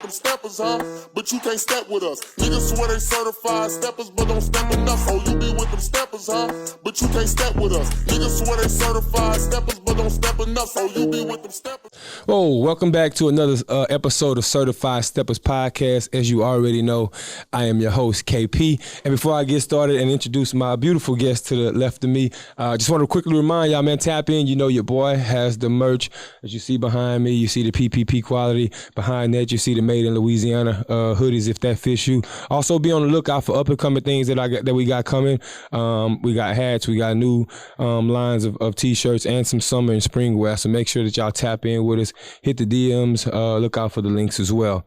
them steppers, huh? But you can't step with us. Niggas swear they certified steppers, but don't step enough. Oh, you be with them steppers, huh? But you can't step with us. Niggas swear they certified steppers, but don't step enough. Oh, you be with them steppers. Oh, welcome back to another episode of Certified Steppaz Podcast. As you already know, I am your host, KP. And before I get started and introduce my beautiful guest to the left of me, just want to quickly remind y'all, man, tap in. You know your boy has the merch. As you see behind me, you see the PPP quality. Behind that, you see the Made in Louisiana hoodies, if that fits you. Also, be on the lookout for up-and-coming things that we got coming. We got hats, we got new lines of T-shirts and some summer and spring wear. So make sure that y'all tap in with us. Hit the DMs. Look out for the links as well.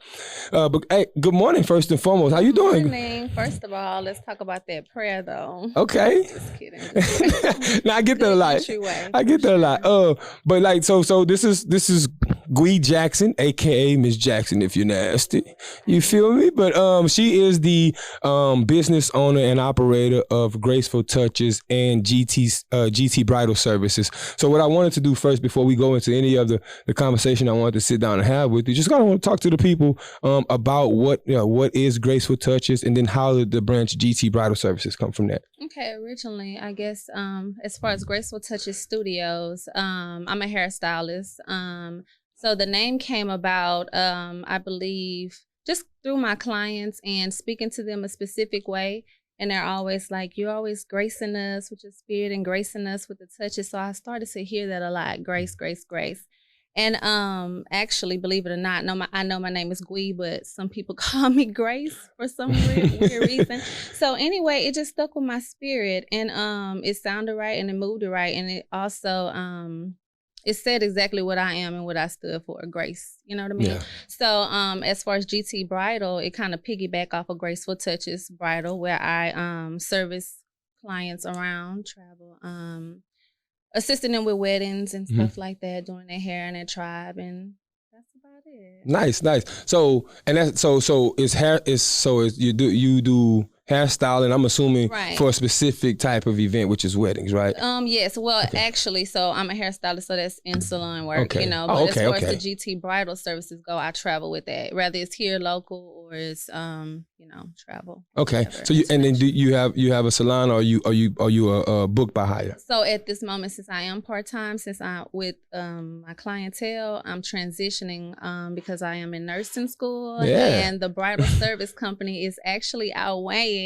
But hey, good morning, first and foremost. How you doing? Good morning. First of all, let's talk about that prayer, though. Okay. Just kidding. Now I get that a lot. I get that a lot. But like, so this is Gwee Jackson, aka Miss Jackson, if you're nasty. You feel me? But she is the business owner and operator of Graceful Touches and GT Bridal Services. So what I wanted to do first, before we go into any of the conversation I wanted to sit down and have with you, just kind of want to talk to the people about what is Graceful Touches, and then how did the branch GT Bridal Services come from that? Okay, originally, I guess, as far as Graceful Touches Studios, I'm a hairstylist. So the name came about, I believe, just through my clients and speaking to them a specific way. And they're always like, you're always gracing us with your spirit and gracing us with the touches. So I started to hear that a lot, grace, grace, grace. And actually, believe it or not, I know my name is Gwee, but some people call me Grace for some weird reason. So anyway, it just stuck with my spirit, and it sounded right and it moved it right. And it also, it said exactly what I am and what I stood for, grace. You know what I mean? Yeah. So as far as GT Bridal, it kind of piggyback off of Graceful Touches Bridal, where I service clients around, travel, assisting them with weddings and stuff like that, doing their hair and their tribe, and that's about it. Nice. So, and that's so is hair you do hairstyling, I'm assuming, right, for a specific type of event, which is weddings, right? Yes. Well, okay. Actually, so I'm a hairstylist, so that's in salon work, you know. But as far as the GT Bridal Services go, I travel with that, whether it's here local or it's travel. Okay. So then do you have a salon, or are you a book by hire? So at this moment, since I am part-time, since I'm with my clientele, I'm transitioning because I am in nursing school, and the bridal service company is actually outweighing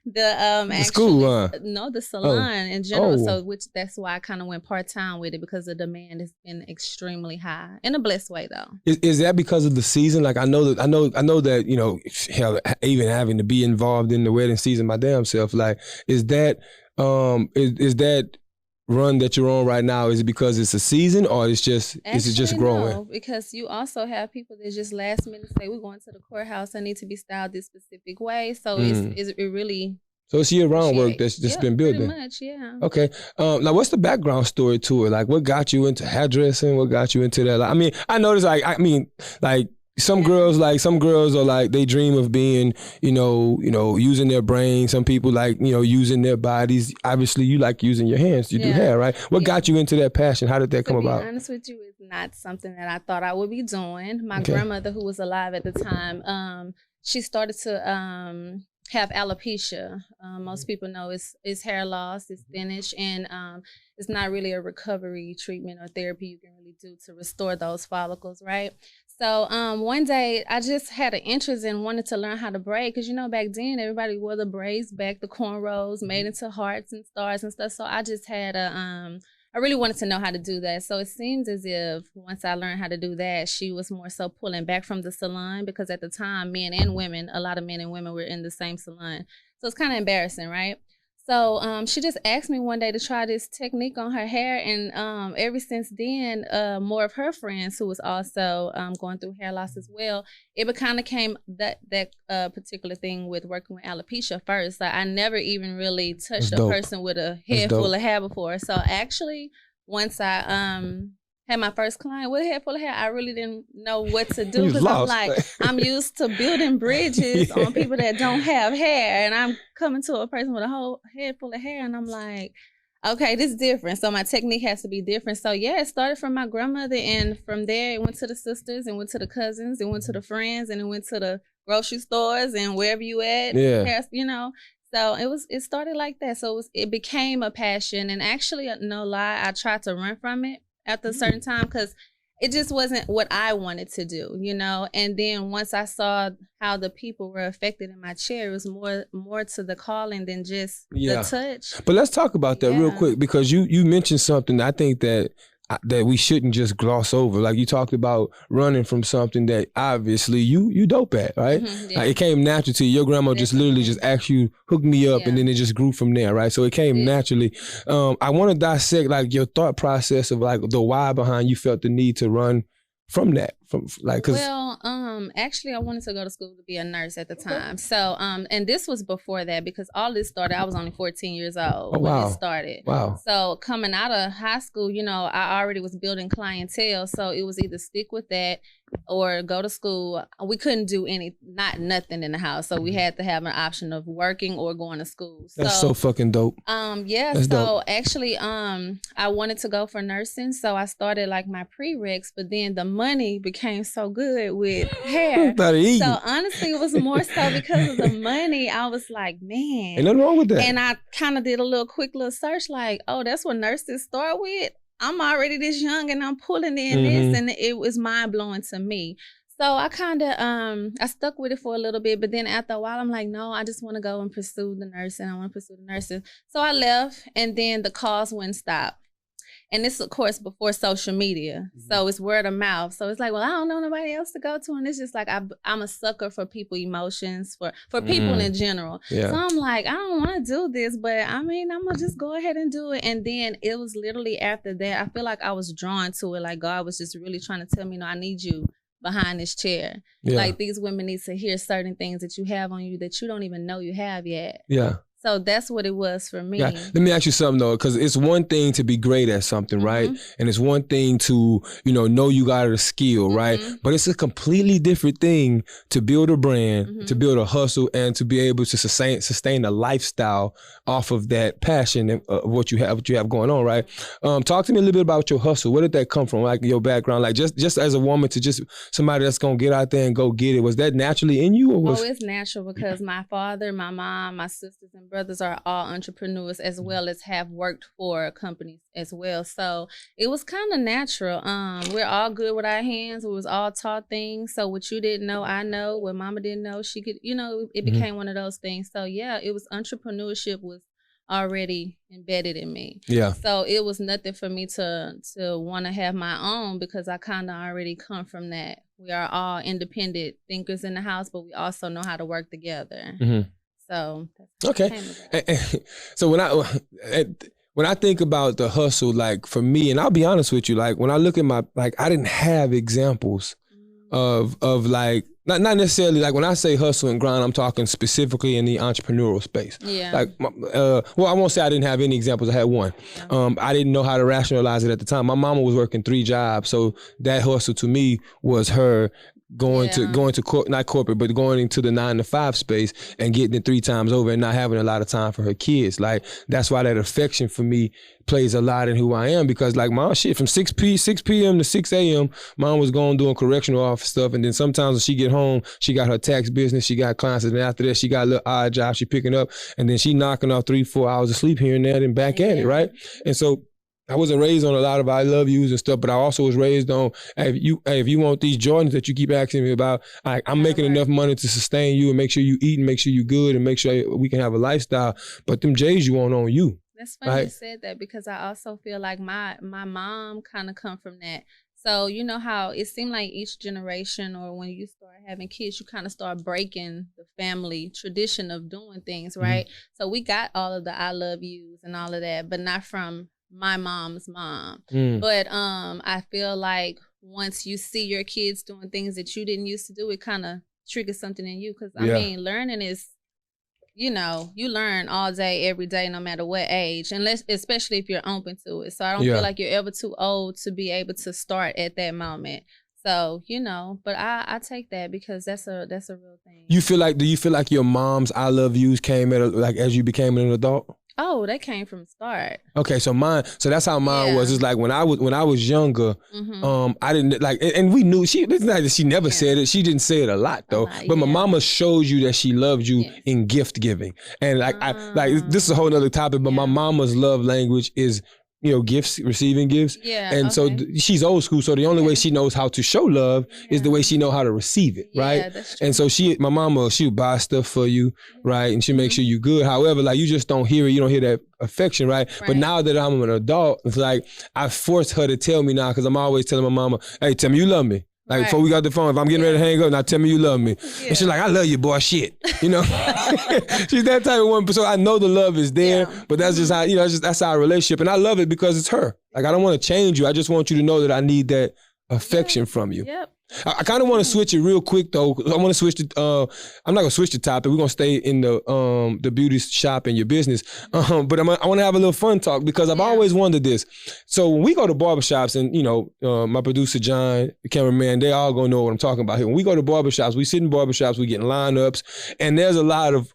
the school, the salon in general. So that's why I kind of went part-time with it, because the demand has been extremely high, in a blessed way though. Is that because of the season? Like I know that, you know, hell, even having to be involved in the wedding season my damn self, like, is that run that you're on right now, is it because it's a season, or is it just growing? No, because you also have people that just last minute say, we're going to the courthouse, I need to be styled this specific way. So it really... So it's year-round work that's just been building? Pretty much, yeah. Okay. Now, what's the background story to it? Like, what got you into hairdressing? What got you into that? Like, I mean, I noticed, some girls are like, they dream of being, using their brain. Some people like, using their bodies. Obviously, you like using your hands. You do hair, right? What got you into that passion? How did that come about? To be honest with you, it's not something that I thought I would be doing. My grandmother, who was alive at the time, she started to have alopecia. Most people know it's hair loss, it's thinning, and it's not really a recovery treatment or therapy you can really do to restore those follicles, right? So one day I just had an interest and wanted to learn how to braid, because back then everybody wore the braids back, the cornrows made into hearts and stars and stuff. So I just had I really wanted to know how to do that. So it seems as if once I learned how to do that, she was more so pulling back from the salon, because at the time, a lot of men and women were in the same salon. So it's kind of embarrassing, right? So she just asked me one day to try this technique on her hair, and ever since then, more of her friends who was also going through hair loss as well, it kind of came that particular thing with working with alopecia first. Like, I never even really touched a person with a head full of hair before. So actually, once I had my first client with a head full of hair, I really didn't know what to do, because I'm like, I'm used to building bridges on people that don't have hair, and I'm coming to a person with a whole head full of hair, and I'm like, okay, this is different. So my technique has to be different. So yeah, it started from my grandmother, and from there it went to the sisters, and went to the cousins, and went to the friends, and it went to the grocery stores and wherever you at. Yeah. You know. So it started like that. So it became a passion, and actually, no lie, I tried to run from it after a certain time because it just wasn't what I wanted to do, you know. And then once I saw how the people were affected in my chair, it was more to the calling than just the touch. But let's talk about that real quick, because you mentioned something I think that we shouldn't just gloss over. Like you talked about running from something that obviously you dope at, right? Like it came natural to you. Your grandma just literally just asked you, hook me up, and then it just grew from there, right? So it came naturally. I want to dissect like your thought process of like the why behind you felt the need to run from that, actually I wanted to go to school to be a nurse at the time. So and this was before that, because all this started, I was only 14 years old when it started. Wow. So coming out of high school, you know, I already was building clientele, so it was either stick with that or go to school. We couldn't do nothing in the house, so we had to have an option of working or going to school. That's so fucking dope. That's dope. Actually I wanted to go for nursing, so I started like my prereqs, but then the money became so good with hair. So honestly, it was more so because of the money. I was like, man, ain't nothing wrong with that. And I kind of did a quick little search, like, oh, that's what nurses start with. I'm already this young and I'm pulling in this, and it was mind blowing to me. So I kind of I stuck with it for a little bit, but then after a while I'm like, no, I just want to go and pursue the nursing. I want to pursue the nursing. So I left, and then the calls wouldn't stop. And this, of course, before social media. So it's word of mouth. So it's like, well, I don't know nobody else to go to. And it's just like, I'm a sucker for people emotions, for people in general. Yeah. So I'm like, I don't want to do this, but I mean, I'm going to just go ahead and do it. And then it was literally after that, I feel like I was drawn to it. Like God was just really trying to tell me, no, I need you behind this chair. Yeah. Like these women need to hear certain things that you have on you that you don't even know you have yet. Yeah. So that's what it was for me. Yeah. Let me ask you something though, because it's one thing to be great at something, right? And it's one thing to, know you got a skill, right? But it's a completely different thing to build a brand, to build a hustle, and to be able to sustain a lifestyle off of that passion of what you have going on, right? Talk to me a little bit about your hustle. Where did that come from? Like your background, like just as a woman, to just somebody that's gonna get out there and go get it. Was that naturally in you, or was? Oh, it's natural because my father, my mom, my sisters and brothers are all entrepreneurs, as well as have worked for companies as well. So it was kind of natural. We're all good with our hands. We was all taught things. So what you didn't know, I know. What mama didn't know, she could, it became one of those things. So yeah, it was entrepreneurship was already embedded in me. Yeah. So it was nothing for me to want to have my own, because I kind of already come from that. We are all independent thinkers in the house, but we also know how to work together. So that's okay. So when I think about the hustle, like for me, and I'll be honest with you, like when I look at I didn't have examples of like not necessarily like when I say hustle and grind, I'm talking specifically in the entrepreneurial space. Yeah. Like, well, I won't say I didn't have any examples. I had one. Yeah. I didn't know how to rationalize it at the time. My mama was working 3 jobs, so that hustle to me was her going to not corporate, but going into the 9-to-5 space and getting it 3 times over and not having a lot of time for her kids. Like that's why that affection for me plays a lot in who I am, because like mom, shit, from 6 p.m. to 6 a.m. mom was going doing correctional office stuff, and then sometimes when she get home, she got her tax business, she got clients, and then after that she got a little odd job she picking up, and then she knocking off 3-4 hours of sleep here and there and back at it, right? And so I wasn't raised on a lot of I love yous and stuff, but I also was raised on, hey, if you want these Jordans that you keep asking me about, I'm making enough money to sustain you and make sure you eat and make sure you good and make sure we can have a lifestyle. But them J's you want on you. That's funny you said that, because I also feel like my mom kind of come from that. So you know how it seemed like each generation, or when you start having kids, you kind of start breaking the family tradition of doing things, right? So we got all of the I love yous and all of that, but not from my mom's mom. But I feel like once you see your kids doing things that you didn't used to do, it kind of triggers something in you. Because I mean, learning is, you learn all day, every day, no matter what age, especially if you're open to it. So I don't feel like you're ever too old to be able to start at that moment. So, but I take that because that's a real thing. Do you feel like your mom's I love yous came as you became an adult? Oh, that came from the start. Okay, so that's how mine was. It's like when I was younger, I didn't like, and we knew it's not that she never said it. She didn't say it a lot though. But my mama shows you that she loves you in gift giving, and like this is a whole other topic. But my mama's love language is, gifts, receiving gifts. Yeah. And so she's old school. So the only way she knows how to show love is the way she know how to receive it. Right. Yeah, that's true. And so my mama, she'll buy stuff for you. Right. And she'll make sure you good. However, like you just don't hear it. You don't hear that affection. Right. But now that I'm an adult, it's like I force her to tell me now, because I'm always telling my mama, hey, tell me you love me. Like before we got the phone, if I'm getting ready to hang up, now tell me you love me. Yeah. And she's like, I love you, boy, shit. She's that type of woman. So I know the love is there, but that's just how, that's our relationship. And I love it because it's her. Like, I don't want to change you. I just want you to know that I need that affection from you. Yep. I kind of want to switch it real quick though. I want to switch I'm not gonna switch the topic. We're gonna stay in the beauty shop and your business. But I want to have a little fun talk, because I've always wondered this. So when we go to barbershops, and my producer John, the cameraman, they all gonna know what I'm talking about here. When we go to barbershops, we sit in barbershops, we get lineups, and there's a lot of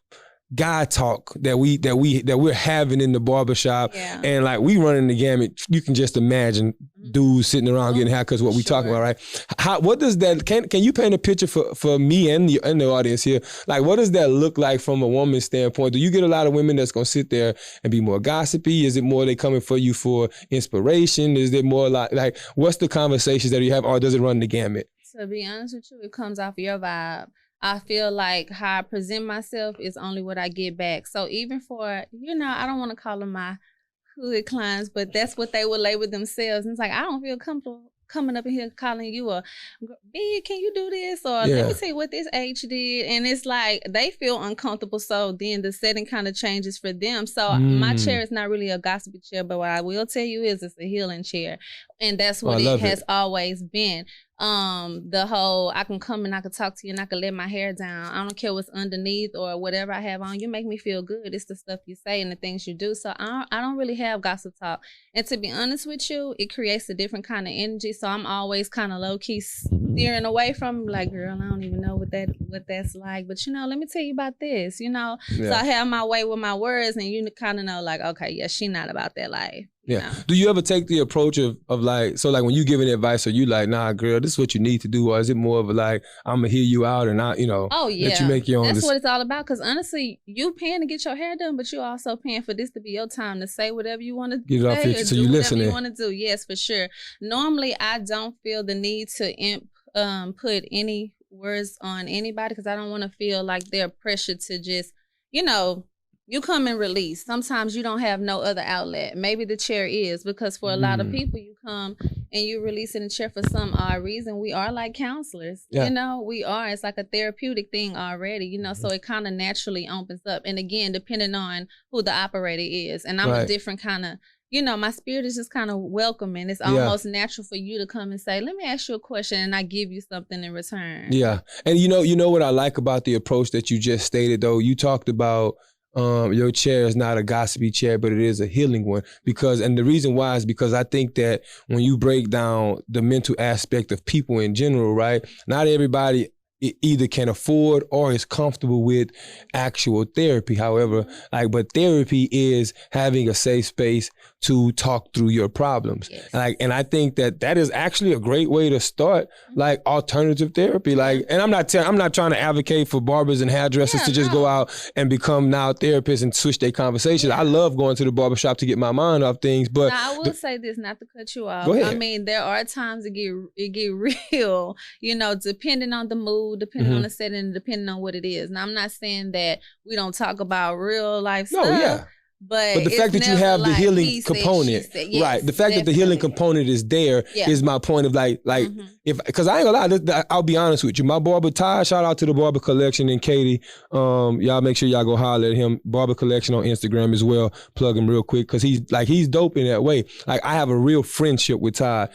guy talk that we're having in the barbershop, and like we running the gamut. You can just imagine dudes sitting around getting haircuts. What we talking about, right? What does that? Can you paint a picture for me and the audience here? Like, what does that look like from a woman's standpoint? Do you get a lot of women that's gonna sit there and be more gossipy? Is it more they coming for you for inspiration? Is it more like what's the conversations that you have, or does it run the gamut? To be honest with you, it comes off your vibe. I feel like how I present myself is only what I get back. So even for, I don't want to call them my hood clients, but that's what they would label themselves. And it's like, I don't feel comfortable coming up in here calling you a, B, can you do this? Or let me tell you what this H did. And it's like, they feel uncomfortable. So then the setting kind of changes for them. So my chair is not really a gossipy chair, but what I will tell you is it's a healing chair. And that's what it has always been. The whole, I can come and I can talk to you and I can let my hair down. I don't care what's underneath or whatever I have on. You make me feel good. It's the stuff you say and the things you do. So I don't really have gossip talk. And to be honest with you, it creates a different kind of energy. So I'm always kind of low-key steering away from, like, girl, I don't even know what that's like. But, let me tell you about this, So I have my way with my words, and you kind of know, like, okay, yeah, she not about that life. Yeah. Do you ever take the approach of like, so like when you giving advice, are you like, nah, girl, this is what you need to do? Or is it more of a like, I'm going to hear you out and let you make your own. That's what it's all about. Because honestly, you paying to get your hair done, but you also paying for this to be your time to say whatever you want to get it off your, so you listening. You want to do. Yes, for sure. Normally, I don't feel the need to put any words on anybody, because I don't want to feel like they're pressured to just, you come and release. Sometimes you don't have no other outlet. Maybe the chair is, because for a lot of people, you come and you release in the chair for some odd reason. We are like counselors. Yeah. We are. It's like a therapeutic thing already, so it kind of naturally opens up. And again, depending on who the operator is. And I'm a different kind of, my spirit is just kind of welcoming. It's almost natural for you to come and say, let me ask you a question, and I give you something in return. Yeah. And you know what I like about the approach that you just stated, though? You talked about your chair is not a gossipy chair, but it is a healing one. And the reason why is because I think that when you break down the mental aspect of people in general, right? Not everybody either can afford or is comfortable with actual therapy. However, but therapy is having a safe space to talk through your problems. Yes. And I think that is actually a great way to start alternative therapy. And I'm not trying to advocate for barbers and hairdressers to just go out and become now therapists and switch their conversations. I love going to the barbershop to get my mind off things. But now, I will say this, not to cut you off. Go ahead. I mean, there are times it get real, depending on the mood, depending on the setting, depending on what it is. Now, I'm not saying that we don't talk about real life stuff. No, yeah. But the fact that you have the healing component, right? The fact that the healing component is there is my point of because I ain't gonna lie, I'll be honest with you. My barber Ty, shout out to the Barber Collection and Katie. Y'all make sure y'all go holler at him. Barber Collection on Instagram as well. Plug him real quick, because he's dope in that way. I have a real friendship with Ty.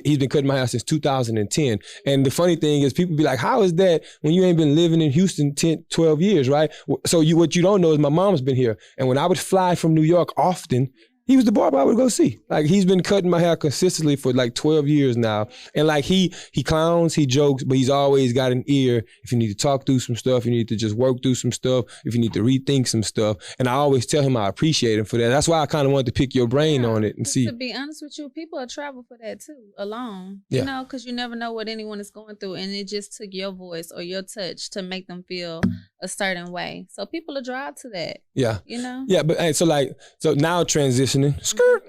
He's been cutting my hair since 2010. And the funny thing is, people be like, how is that when you ain't been living in Houston 10, 12 years, right? So what you don't know is my mom's been here. And when I would fly from New York often, He was the barber I would go see. Like, he's been cutting my hair consistently for like 12 years now. And like, he clowns, he jokes, but he's always got an ear. If you need to talk through some stuff, you need to just work through some stuff, if you need to rethink some stuff. And I always tell him I appreciate him for that. That's why I kind of wanted to pick your brain on it and see. To be honest with you, people will travel for that too, alone. Yeah. You know, because you never know what anyone is going through. And it just took your voice or your touch to make them feel a certain way. So people will drive to that. Yeah. You know? Yeah, but hey, so now transitioning,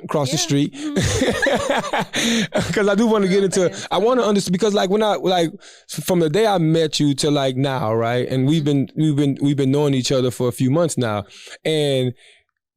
across the street. Because I do want to get into it. I want to understand, because like when from the day I met you to like now, right? And we've been knowing each other for a few months now. And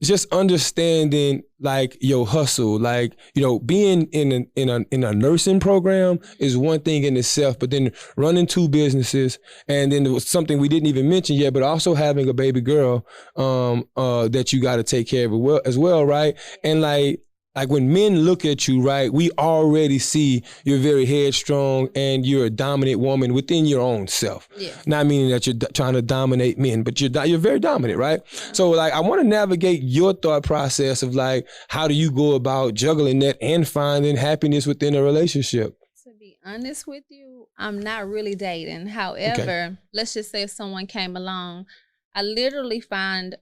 just understanding like your hustle, like, you know, being in a nursing program is one thing in itself, but then running 2 businesses, and then there was something we didn't even mention yet, but also having a baby girl that you got to take care of as well, right? And like when men look at you, right, we already see you're very headstrong and you're a dominant woman within your own self. Yeah. Not meaning that you're trying to dominate men, but you're very dominant, right? Yeah. So like, I want to navigate your thought process of like, how do you go about juggling that and finding happiness within a relationship? To be honest with you, I'm not really dating. However, let's just say if someone came along, I literally find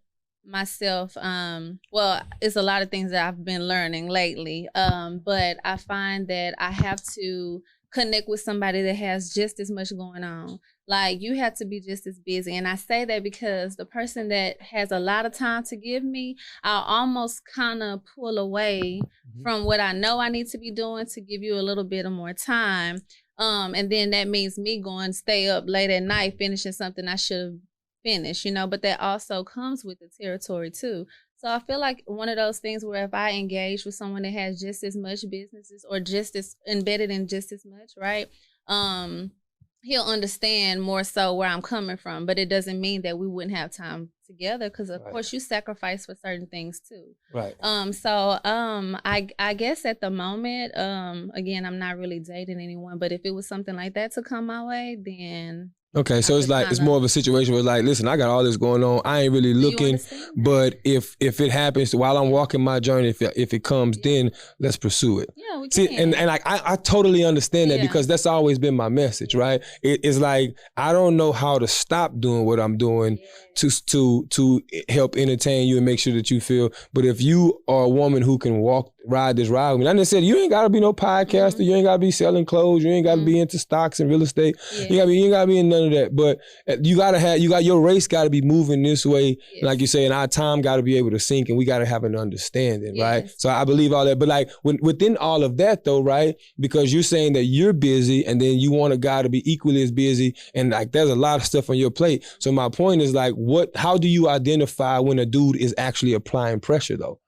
myself, well, it's a lot of things that I've been learning lately, but I find that I have to connect with somebody that has just as much going on. Like, you have to be just as busy. And I say that because the person that has a lot of time to give me, I'll almost kind of pull away from what I know I need to be doing to give you a little bit of more time. And then that means me going stay up late at night finishing something I should have finish, you know, but that also comes with the territory too. So I feel like one of those things where if I engage with someone that has just as much businesses or just as embedded in just as much, right? He'll understand more so where I'm coming from, but it doesn't mean that we wouldn't have time together, because of course you sacrifice for certain things too. Right. I guess at the moment, again, I'm not really dating anyone, but if it was something like that to come my way, then okay, so it's like, it's more of a situation where it's like, listen, I got all this going on. I ain't really looking, but if it happens while I'm walking my journey, if it comes, then let's pursue it. Yeah, we can. See, and like, I totally understand that, because that's always been my message, right? It's like, I don't know how to stop doing what I'm doing to help entertain you and make sure that you feel, but if you are a woman who can ride this ride with me, I just said, you ain't gotta be no podcaster, you ain't gotta be selling clothes, you ain't gotta be into stocks and real estate, you ain't gotta be in none of that, but your race gotta be moving this way, like you say, and our time gotta be able to sync, and we gotta have an understanding, right? So I believe all that, but like within all of that though, right, because you're saying that you're busy and then you want a guy to be equally as busy, and like there's a lot of stuff on your plate. So my point is like, how do you identify when a dude is actually applying pressure though?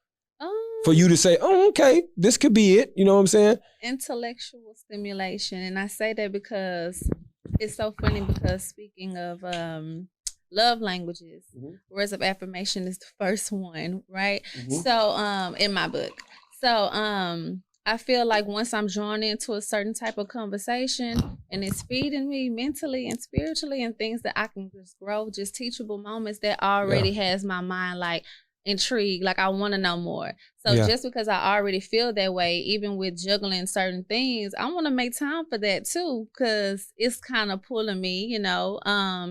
For you to say, oh, okay, this could be it. You know what I'm saying? Intellectual stimulation. And I say that because it's so funny, because speaking of love languages, words of affirmation is the first one, right? So in my book. So I feel like once I'm drawn into a certain type of conversation and it's feeding me mentally and spiritually and things that I can just grow, just teachable moments, that already has my mind like intrigued, like I want to know more. So just because I already feel that way, even with juggling certain things, I want to make time for that too, because it's kind of pulling me, you know,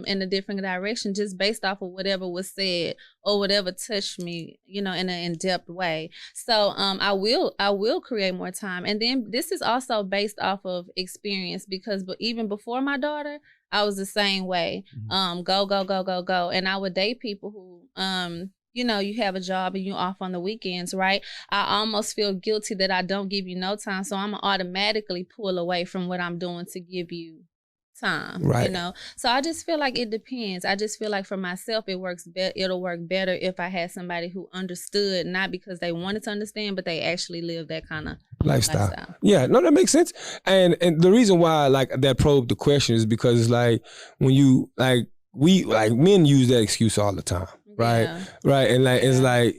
in a different direction, just based off of whatever was said or whatever touched me, you know, in an in-depth way. So I will create more time. And then this is also based off of experience, because even before my daughter, I was the same way. Go. And I would date people who, you know, you have a job and you're off on the weekends, right? I almost feel guilty that I don't give you no time. So I'm automatically pull away from what I'm doing to give you time, you know? So I just feel like it depends. I just feel like for myself, it'll work better if I had somebody who understood, not because they wanted to understand, but they actually live that kind of lifestyle. Yeah, no, that makes sense. And the reason why like that probed the question is because it's like when you men use that excuse all the time. Right. And like, it's like,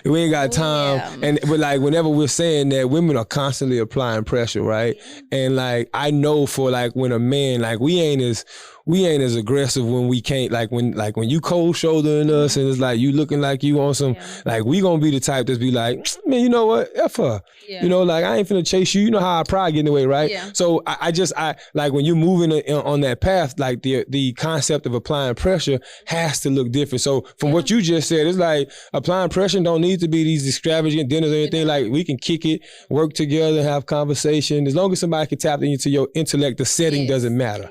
we ain't got time. But like, whenever we're saying that, women are constantly applying pressure. Right. And like, I know for like when a man, like we ain't as we ain't as aggressive when we can't, like when you cold shouldering us and it's like you looking like you on some, like we gonna be the type that's be like, man, you know what, F her. You know, like I ain't finna chase you. You know how I pride get in the way, right? So I like when you're moving on that path, like the concept of applying pressure has to look different. So from what you just said, it's like applying pressure don't need to be these extravagant dinners or anything. Like we can kick it, work together, have conversation. As long as somebody can tap into your intellect, the setting doesn't matter.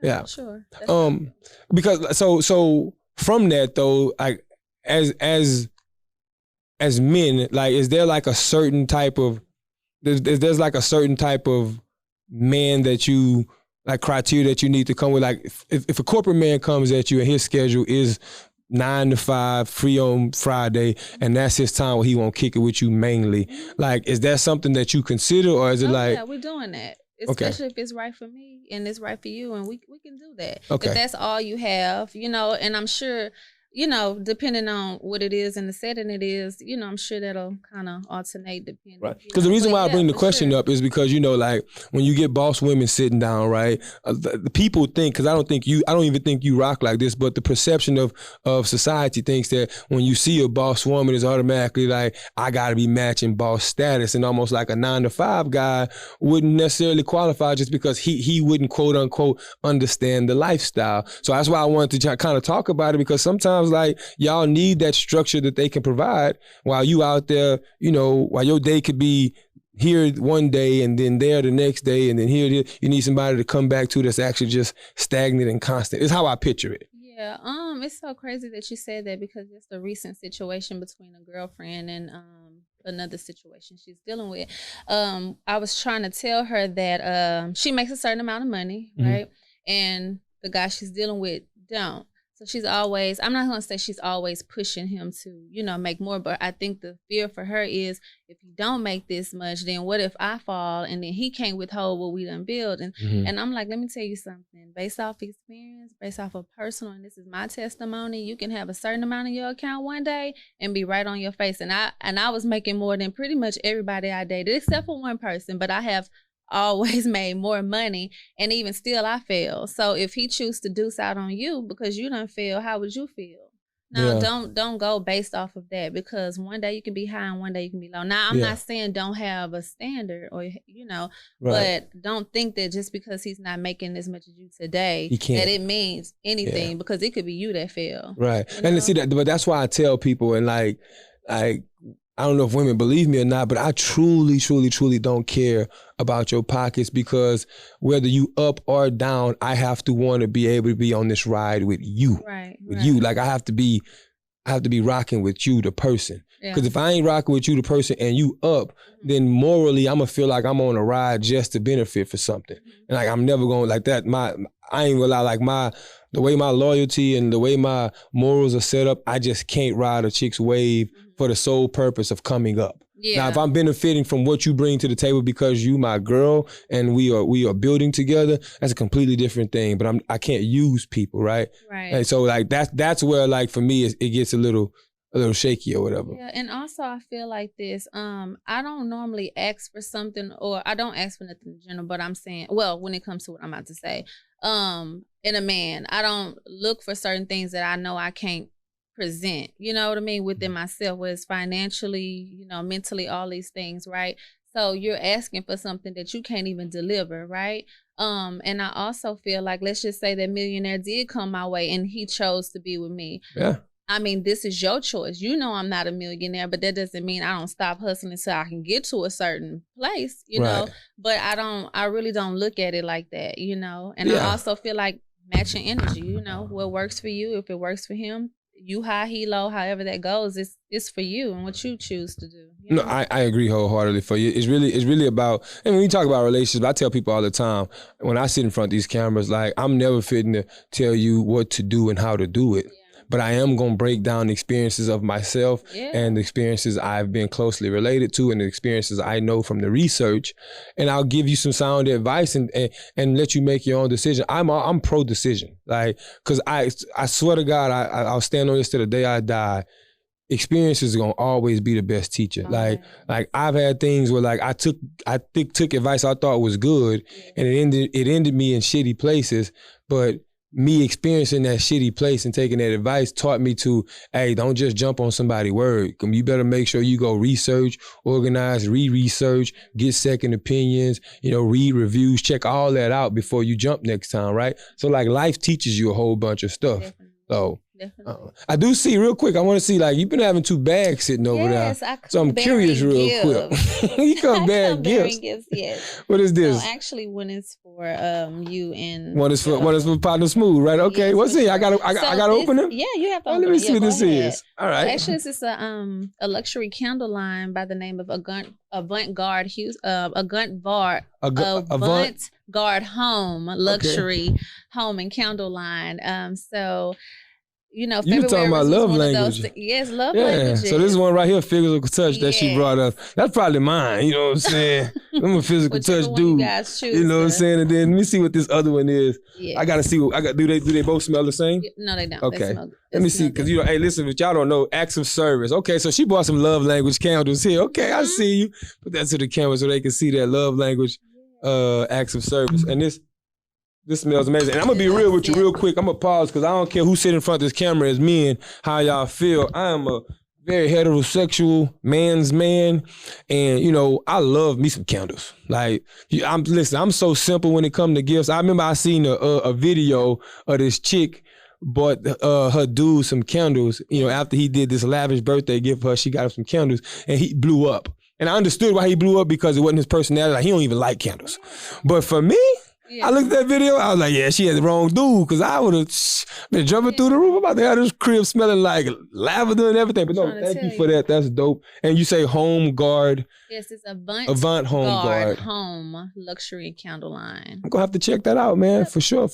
Yeah. Sure. Because so from that though, like as men, like is there like a certain type of there's like a certain type of man that you like criteria that you need to come with? Like if a corporate man comes at you and his schedule is 9 to 5, free on Friday, and that's his time where he won't kick it with you mainly. Like, is that something that you consider, or is it yeah, we're doing that. Especially if it's right for me and it's right for you, and we can do that. If that's all you have, you know, and I'm sure, you know, depending on what it is and the setting it is, you know, I'm sure that'll kind of alternate depending. Right. Because the reason why I bring the question up is because, you know, like when you get boss women sitting down, right, the people think, because I don't even think you rock like this, but the perception of society thinks that when you see a boss woman is automatically like, I got to be matching boss status, and almost like a 9 to 5 guy wouldn't necessarily qualify just because he wouldn't quote unquote understand the lifestyle. So that's why I wanted to kind of talk about it, because sometimes like y'all need that structure that they can provide while you out there, you know, while your day could be here one day and then there the next day and then here you need somebody to come back to that's actually just stagnant and constant. It's how I picture it. Yeah, it's so crazy that you said that, because it's a recent situation between a girlfriend and another situation she's dealing with. I was trying to tell her that she makes a certain amount of money, right? And the guy she's dealing with don't. So she's always, I'm not going to say she's always pushing him to, you know, make more, but I think the fear for her is, if you don't make this much, then what if I fall and then he can't withhold what we done build? And and I'm like, let me tell you something, based off experience, based off of personal, and this is my testimony, you can have a certain amount in your account one day and be right on your face. And I was making more than pretty much everybody I dated, except for one person, but I have always made more money, and even still I fail. So if he chooses to deuce out on you because you done fail, how would you feel? Now don't go based off of that, because one day you can be high and one day you can be low. Now I'm not saying don't have a standard, or you know, but don't think that just because he's not making as much as you today that it means anything, because it could be you that fail. Right. You know? And see that, but that's why I tell people, and like I don't know if women believe me or not, but I truly, truly, truly don't care about your pockets, because whether you up or down, I have to want to be able to be on this ride with you. With you. Like I have to be rocking with you, the person. Because if I ain't rocking with you, the person, and you up, then morally I'm gonna feel like I'm on a ride just to benefit for something. And like I'm never gonna like that. I ain't gonna lie, like the way my loyalty and the way my morals are set up, I just can't ride a chick's wave for the sole purpose of coming up. Now, if I'm benefiting from what you bring to the table because you my girl and we are building together, that's a completely different thing. But I can't use people, right? And so like that's where like for me it gets a little shaky or whatever. Yeah, and also I feel like this. I don't normally ask for something, or I don't ask for nothing in general, but I'm saying, well, when it comes to what I'm about to say, in a man, I don't look for certain things that I know I can't present, you know what I mean, within myself, whether it's financially, you know, mentally, all these things, right? So you're asking for something that you can't even deliver, right? And I also feel like, let's just say that millionaire did come my way and he chose to be with me. Yeah. I mean, this is your choice. You know I'm not a millionaire, but that doesn't mean I don't stop hustling until I can get to a certain place, you know? But I really don't look at it like that, you know? And I also feel like matching energy, you know, what works for you, if it works for him, you high, he low, however that goes, it's for you and what you choose to do. You know? No, I agree wholeheartedly for you. It's really about, and when you talk about relationships, I tell people all the time, when I sit in front of these cameras, like I'm never fitting to tell you what to do and how to do it. But I am going to break down the experiences of myself and the experiences I've been closely related to and the experiences I know from the research. And I'll give you some sound advice and let you make your own decision. I'm pro decision. Like, cause I swear to God, I'll stand on this till the day I die. experience is gonna always be the best teacher. Okay. Like I've had things where like I took advice I thought was good, and it ended me in shitty places. But me experiencing that shitty place and taking that advice taught me to, hey, don't just jump on somebody's word. You better make sure you go research, organize, research, get second opinions, read reviews, check all that out before you jump next time, right? So like life teaches you a whole bunch of stuff. Definitely. So Definitely. I do see real quick. I want to see like you've been having 2 bags sitting over there. So I'm curious real quick. You come bearing gifts. Yes. What is this? No, actually, one is for you and one is for Partner Smooth, right? Okay. Yes, What's it? sure. I gotta open it. Yeah, you have to. Let me see what this is. All right. Actually, this is a luxury candle line by the name of Avant-Garde Home luxury home and candle line. So. February you talking about love language. Yes, love language. So this one right here, physical touch that she brought up. That's probably mine. You know what I'm saying? I'm a physical touch dude. You know what I'm saying? And then let me see what this other one is. Yeah. I gotta see. Do they both smell the same? No, they don't. Okay. Let me see, because hey, listen, if y'all don't know, acts of service. Okay, so she brought some love language candles here. Okay, I see you. Put that to the camera so they can see that love language acts of service. And this smells amazing. And I'm going to be real with you real quick. I'm going to pause because I don't care who sit in front of this camera as men, how y'all feel. I am a very heterosexual man's man. And, I love me some candles. Like, I'm so simple when it comes to gifts. I remember I seen a video of this chick bought her dude some candles. After he did this lavish birthday gift for her, she got him some candles and he blew up. And I understood why he blew up because it wasn't his personality. Like, he don't even like candles. But for me, I looked at that video, I was like, yeah, she had the wrong dude, because I would have been jumping through the roof. I'm about to have this crib smelling like lavender and everything. But no, thank you for that. That's dope. And you say Home Guard. Yes, it's Avant Home Guard Home luxury candle line. I'm going to have to check that out, man, for sure.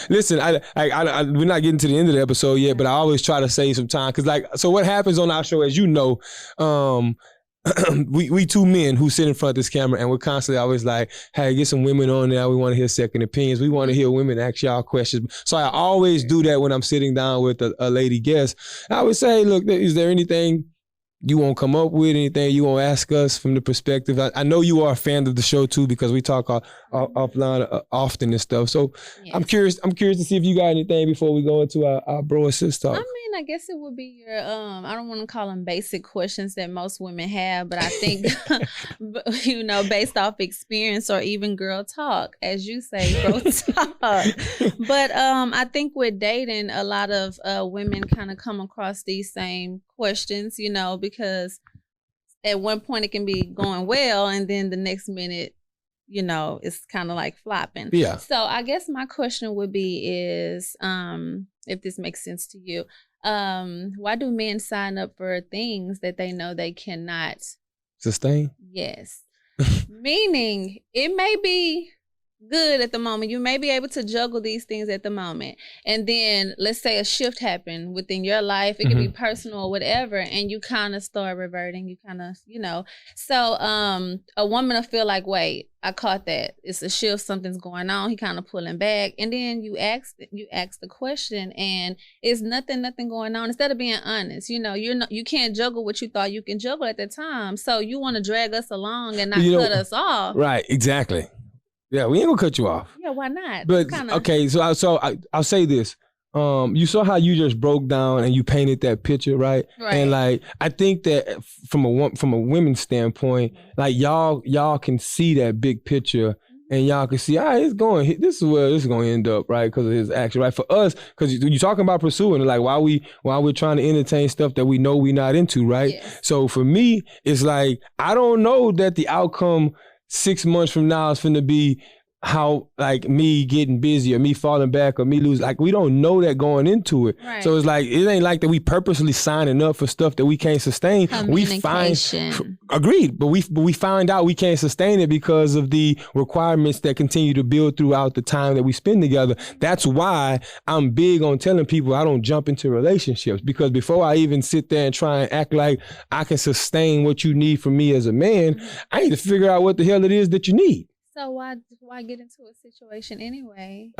Listen, we're not getting to the end of the episode yet, but I always try to save some time. Because so what happens on our show, as you know, we 2 men who sit in front of this camera and we're constantly always like, hey, get some women on there. We want to hear second opinions. We want to hear women ask y'all questions. So I always do that when I'm sitting down with a lady guest. I would say, look, is there anything you won't come up with, anything you won't ask us from the perspective? I know you are a fan of the show too, because we talk offline often and stuff. So yes. I'm curious to see if you got anything before we go into our bro and sis talk. I guess it would be your, I don't want to call them basic questions that most women have, but I think, based off experience or even girl talk, as you say, girl talk. But I think with dating, a lot of women kind of come across these same questions, because at one point it can be going well and then the next minute, it's kind of like flopping. Yeah. So I guess my question would be is, if this makes sense to you, why do men sign up for things that they know they cannot sustain? Yes. Meaning it may be good at the moment. You may be able to juggle these things at the moment. And then let's say a shift happened within your life. It could be personal or whatever. And you kind of start reverting. You kind of, So a woman will feel like, wait, I caught that. It's a shift. Something's going on. He kind of pulling back. And then you ask the question and it's nothing going on. Instead of being honest, you can't juggle what you thought you can juggle at the time. So you want to drag us along and not cut us off. Right. Exactly. Yeah, we ain't gonna cut you off. Yeah, why not? But okay, so I'll say this. You saw how you just broke down and you painted that picture, right? Right. And like I think that from a women's standpoint, like y'all can see that big picture and y'all can see, this is where this is gonna end up, right? Because of his action, right? For us, because you're talking about pursuing, like while we're trying to entertain stuff that we know we're not into, right? Yes. So for me, it's like I don't know that the outcome 6 months from now is finna be how like me getting busy or me falling back or me lose. Like we don't know that going into it. Right. So it's like it ain't like that we purposely signing up for stuff that we can't sustain. We find agreed, but we find out we can't sustain it because of the requirements that continue to build throughout the time that we spend together. That's why I'm big on telling people I don't jump into relationships, because before I even sit there and try and act like I can sustain what you need from me as a man, I need to figure out what the hell it is that you need. So why get into a situation anyway?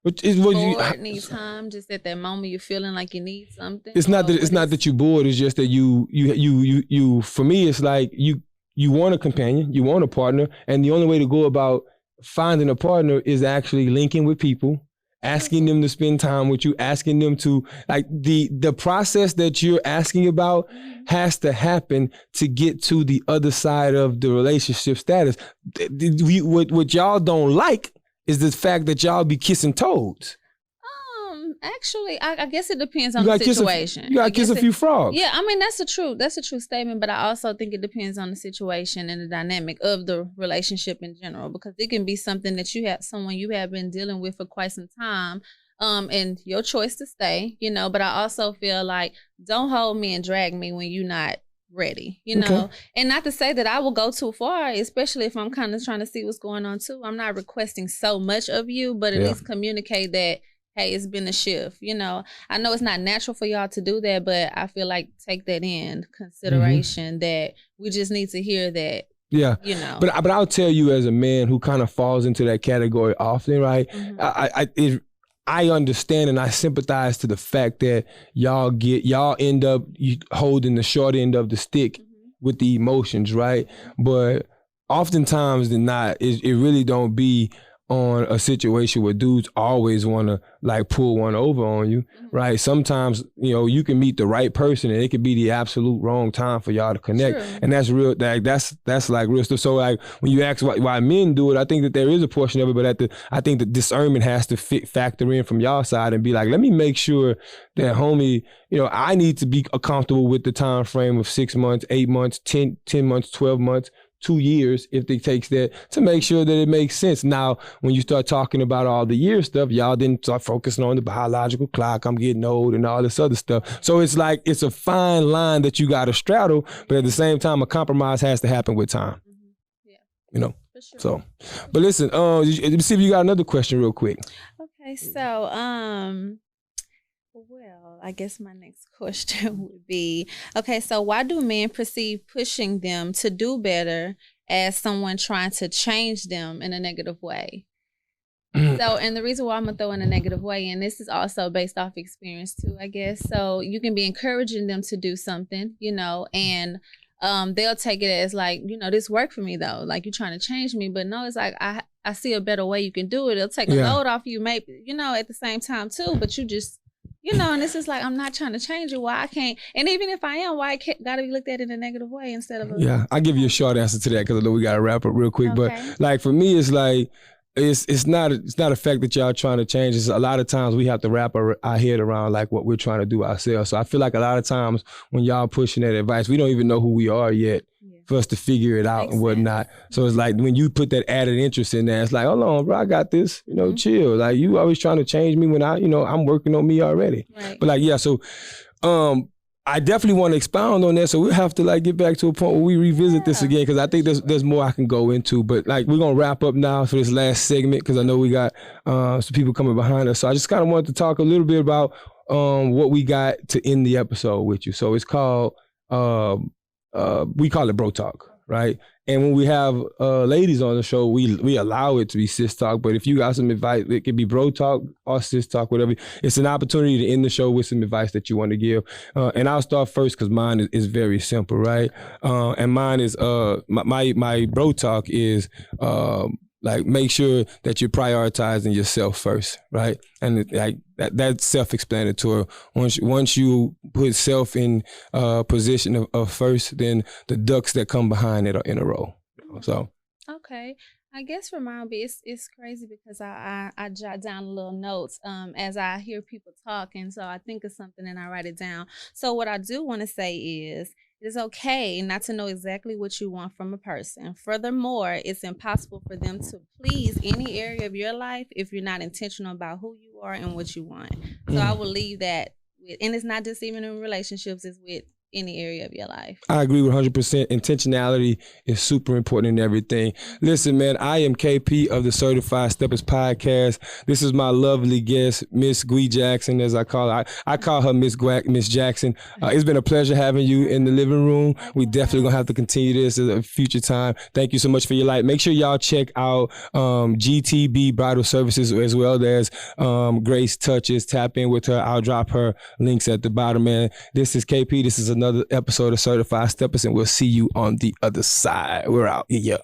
Which is what you bored, need time. Just at that moment, you're feeling like you need something. It's not that you're bored. It's just that you. For me, it's like you want a companion, you want a partner, and the only way to go about finding a partner is actually linking with people, asking them to spend time with you, asking them to, like, the process that you're asking about has to happen to get to the other side of the relationship status. What y'all don't like is the fact that y'all be kissing toads. Actually, I guess it depends on the situation. You gotta kiss a few frogs. Yeah, I mean, that's a true statement, but I also think it depends on the situation and the dynamic of the relationship in general, because it can be something that someone you have been dealing with for quite some time, and your choice to stay, but I also feel like, don't hold me and drag me when you're not ready, Okay. And not to say that I will go too far, especially if I'm kind of trying to see what's going on too. I'm not requesting so much of you, but at least communicate that, hey, it's been a shift. I know it's not natural for y'all to do that, but I feel like take that in consideration, that we just need to hear that. Yeah. But I'll tell you, as a man who kind of falls into that category often, right? I understand and I sympathize to the fact that y'all end up holding the short end of the stick with the emotions, right? But oftentimes than not, it really don't be on a situation where dudes always want to like pull one over on you, right? Sometimes, you can meet the right person and it could be the absolute wrong time for y'all to connect. True. And that's real, that's like real stuff. So like when you ask why men do it, I think that there is a portion of it, but I think that discernment has to factor in from y'all side and be like, let me make sure that homie, I need to be comfortable with the time frame of 6 months, 8 months, 10 months, 12 months, 2 years, if it takes that, to make sure that it makes sense. Now, when you start talking about all the year stuff, y'all didn't start focusing on the biological clock, I'm getting old and all this other stuff. So it's like, it's a fine line that you got to straddle, but at the same time, a compromise has to happen with time. Yeah. For sure. So, but listen, let me see if you got another question real quick. Okay, so, well, I guess my next question would be, okay, so why do men perceive pushing them to do better as someone trying to change them in a negative way? So, and the reason why I'm going to throw in a negative way, and this is also based off experience too, I guess. So you can be encouraging them to do something, and they'll take it as like, this worked for me though. Like, you're trying to change me, but no, it's like, I see a better way you can do it. It'll take a load off you, maybe, at the same time too, but you just, and this is like, I'm not trying to change you. Why I can't? And even if I am, why I got to be looked at in a negative way instead of I'll give you a short answer to that, because I know we got to wrap up real quick. Okay. But like, for me, it's like, it's not a fact that y'all trying to change. It's a lot of times we have to wrap our head around like what we're trying to do ourselves. So I feel like a lot of times when y'all pushing that advice, we don't even know who we are yet for us to figure it out and whatnot. So it's like when you put that added interest in there, it's like, hold on, bro, I got this, chill. Like, you always trying to change me when I'm working on me already. Right. But like, so I definitely want to expound on that. So we'll have to like get back to a point where we revisit this again, because I think there's more I can go into. But like, we're going to wrap up now for this last segment, because I know we got some people coming behind us. So I just kind of wanted to talk a little bit about what we got to end the episode with you. So it's called, we call it Bro Talk, right? And when we have ladies on the show, we allow it to be sis talk. But if you got some advice, it could be bro talk or sis talk, whatever. It's an opportunity to end the show with some advice that you want to give. And I'll start first, because mine is very simple, right? And mine is my bro talk is like, make sure that you're prioritizing yourself first, right? And like that's self-explanatory. Once you put self in position of first, then the ducks that come behind it are in a row. So okay, I guess for mine, it's crazy because I jot down little notes as I hear people talk, and so I think of something and I write it down. So what I do want to say is, it's okay not to know exactly what you want from a person. Furthermore, it's impossible for them to please any area of your life if you're not intentional about who you are and what you want. So I will leave that with, and it's not just even in relationships, it's with any area of your life. I agree with 100%. Intentionality is super important in everything. Listen, man, I am KP of the Certified Steppaz podcast. This is my lovely guest, Miss Gwee Jackson, as I call her. I call her Miss Jackson. It's been a pleasure having you in the living room. We definitely gonna have to continue this at a future time. Thank you so much for your light. Make sure y'all check out GTB Bridal Services as well as Grace Touches. Tap in with her. I'll drop her links at the bottom, man. This is KP. This is another episode of Certified Steppaz, and we'll see you on the other side. We're out. Yeah.